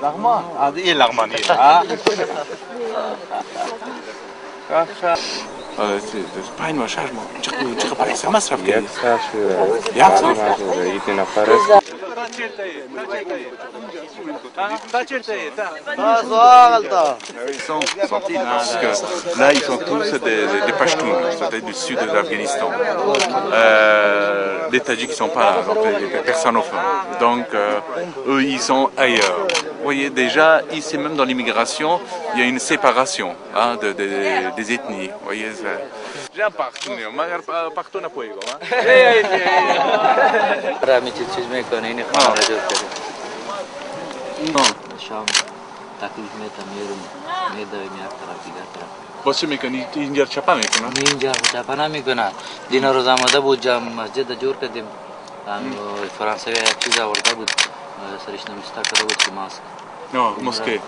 L'arman? İyi l'arman iyi. Ha? باين ما شاش ما تشق باي سما صرف كي يا صرف يتنا فارس Là, ils sont tous des Pashtuns, c'est-à-dire du sud de l'Afghanistan. Les Tadjiks ne sont pas là, donc les personophones. Donc, eux, ils sont ailleurs. Vous voyez, déjà, ici, même dans l'immigration, il y a une séparation hein, des ethnies. Vous voyez, j'ai un partout, partout n'a pas eu. باشه میکنی اینجا چپا میکنه؟ اینجا چپا نمیکنه. دینا روز آمده بود جام مسجد جور کردیم. فرانسوی یک چیز آورده بود سرش نوشته کرده بود که ماسک. Mosquée.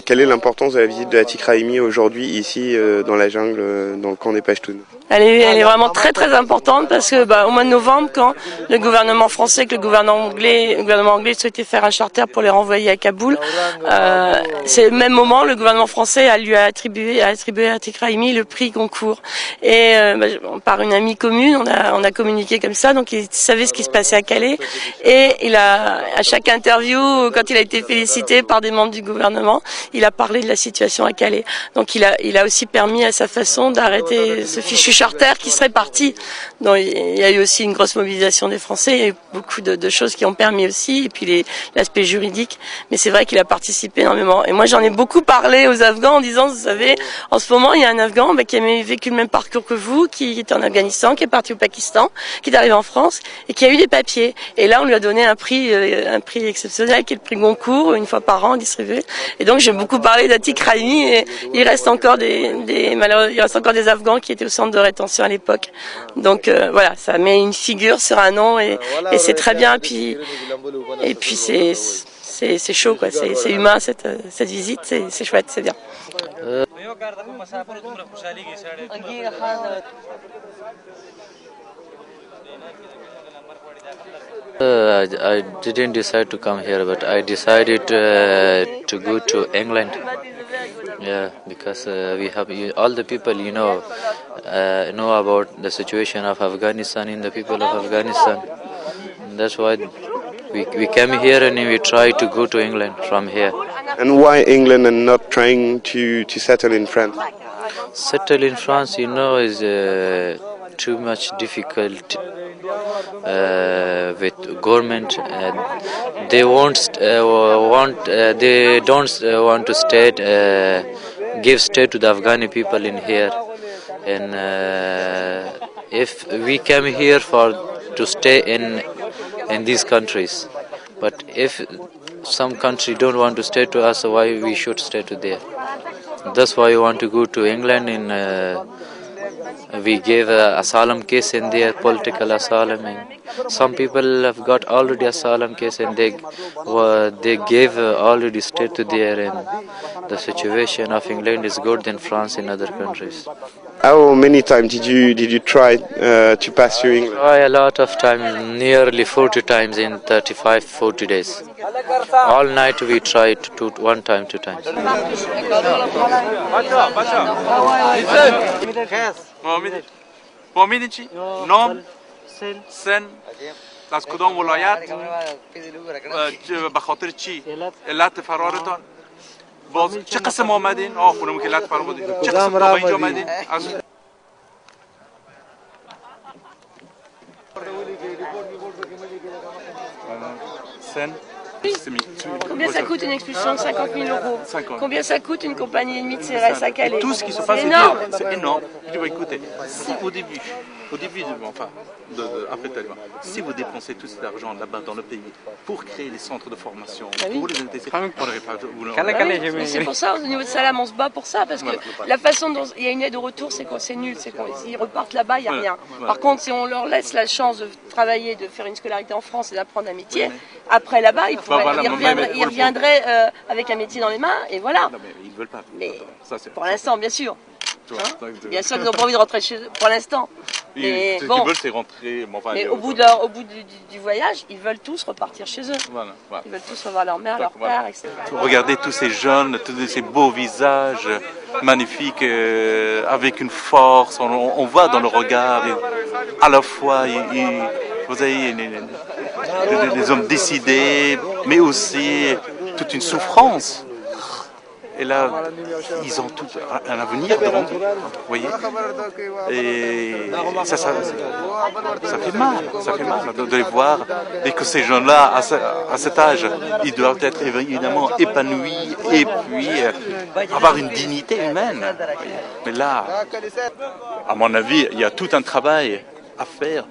Quelle est l'importance de la visite de Atik Rahimi aujourd'hui ici dans la jungle, dans le camp des Pashtuns? Elle est vraiment très très importante parce que au mois de novembre, quand le gouvernement français, que le gouvernement anglais souhaitait faire un charter pour les renvoyer à Kaboul, c'est le même moment le gouvernement français a attribué à Atik Rahimi le prix Goncourt. Et par une amie commune, on a communiqué comme ça, donc il savait ce qui se passait à Calais et il a à chaque interview, quand il a été félicité par des membres du gouvernement, il a parlé de la situation à Calais. Donc il a aussi permis à sa façon d'arrêter ce fichu charter qui serait parti. Donc, il y a eu aussi une grosse mobilisation des Français, il y a eu beaucoup de choses qui ont permis aussi, et puis l'aspect juridique. Mais c'est vrai qu'il a participé énormément. Et moi j'en ai beaucoup parlé aux Afghans en disant, vous savez, en ce moment il y a un Afghan qui a vécu le même parcours que vous, qui était en Afghanistan, qui est parti au Pakistan, qui est arrivé en France et qui a eu des papiers. Et là on lui a donné un prix exceptionnel qui est le prix Goncourt, une fois par an distribué. Et donc j'ai beaucoup parlé d'Atik Rahimi et il reste encore des Afghans qui étaient au centre de rétention à l'époque. Donc voilà, ça met une figure sur un nom et c'est très bien. Et puis c'est chaud quoi, c'est humain cette visite, c'est chouette, c'est bien. I didn't decide to come here, but I decided to go to England. Yeah, because we have all the people know about the situation of Afghanistan and the people of Afghanistan. And that's why we came here and we try to go to England from here. And why England and not trying to settle in France? Settle in France, is too much difficult with government. They they don't want to give state to the Afghani people in here. And if we came here to stay in these countries, but if some country don't want to stay to us, why we should stay to there? That's why we want to go to England and we gave an asylum case in there, political asylum. And some people have got already asylum case and they gave already stay to there. And the situation of England is good than France and other countries. How many times did you try to pass through England? Try a lot of time, nearly 40 times in 35-40 days. All night we tried one time, 2 times. فهمیدین چی؟ نام سن از کدام ولایت به خاطر چی؟ علت فرارتان باز چه قسم آمدین؟ خونم که علت فرار بودین چه قسم تا اینجا آمدین؟ سن Combien ça coûte une expulsion de 50 000 euros? Combien ça coûte une compagnie ennemie de CRS à Calais? Tout ce qui se passe c'est énorme. C'est énorme. Écoutez, si au début après Taliban, si vous dépensez tout cet argent là-bas dans le pays pour créer les centres de formation, pour les intégrer, mais c'est pour ça, au niveau de Salam, on se bat pour ça, parce que la façon dont il y a une aide au retour, c'est quoi? C'est nul, c'est quoi? S'ils repartent là-bas, il n'y a rien. Par contre, si on leur laisse la chance de travailler, de faire une scolarité en France et d'apprendre un métier, après là-bas, ils reviendraient avec un métier dans les mains, et voilà. Non, mais ils ne veulent pas. Mais pour l'instant, bien sûr. Bien sûr qu'ils n'ont pas envie de rentrer chez eux, pour l'instant. Mais Ce bon. qu'ils veulent, c'est rentrer. Bon, enfin, Mais au bout du voyage, ils veulent tous repartir chez eux. Voilà, voilà. Ils veulent tous revoir leur mère, leur Voilà. père, etc. Regardez tous ces jeunes, tous ces beaux visages magnifiques, avec une force, on voit dans le regard, à la fois, vous avez des hommes décidés, mais aussi toute une souffrance. Et là, ils ont tout un avenir devant eux, vous voyez. Et ça fait mal de les voir. Et que ces gens-là, à cet âge, ils doivent être évidemment épanouis et puis avoir une dignité humaine. Mais là, à mon avis, il y a tout un travail à faire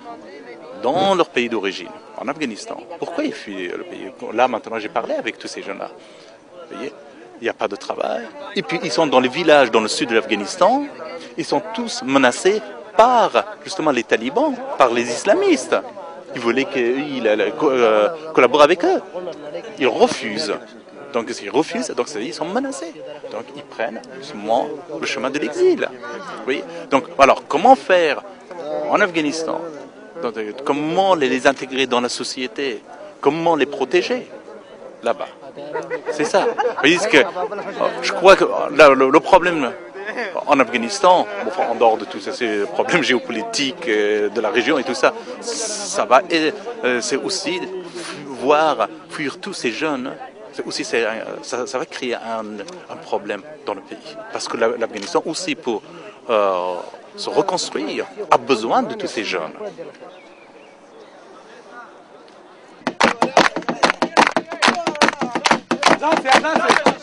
dans leur pays d'origine, en Afghanistan. Pourquoi ils fuient le pays? Là, maintenant, j'ai parlé avec tous ces jeunes-là. Vous voyez, il n'y a pas de travail. Et puis, ils sont dans les villages dans le sud de l'Afghanistan. Ils sont tous menacés par, justement, les talibans, par les islamistes. Ils voulaient qu'ils collaborent avec eux. Ils refusent. Donc, s'ils refusent, donc, ils sont menacés. Donc, ils prennent justement le chemin de l'exil. Oui. Donc, alors, comment faire en Afghanistan? Donc, comment les intégrer dans la société? Comment les protéger là-bas? C'est ça. Parce que je crois que le problème en Afghanistan, enfin, en dehors de tout ça, c'est le problème géopolitique de la région et tout ça, ça va, c'est aussi voir fuir tous ces jeunes. Aussi, ça va créer un problème dans le pays. Parce que l'Afghanistan aussi, pour se reconstruire, a besoin de tous ces jeunes. Danse, danse.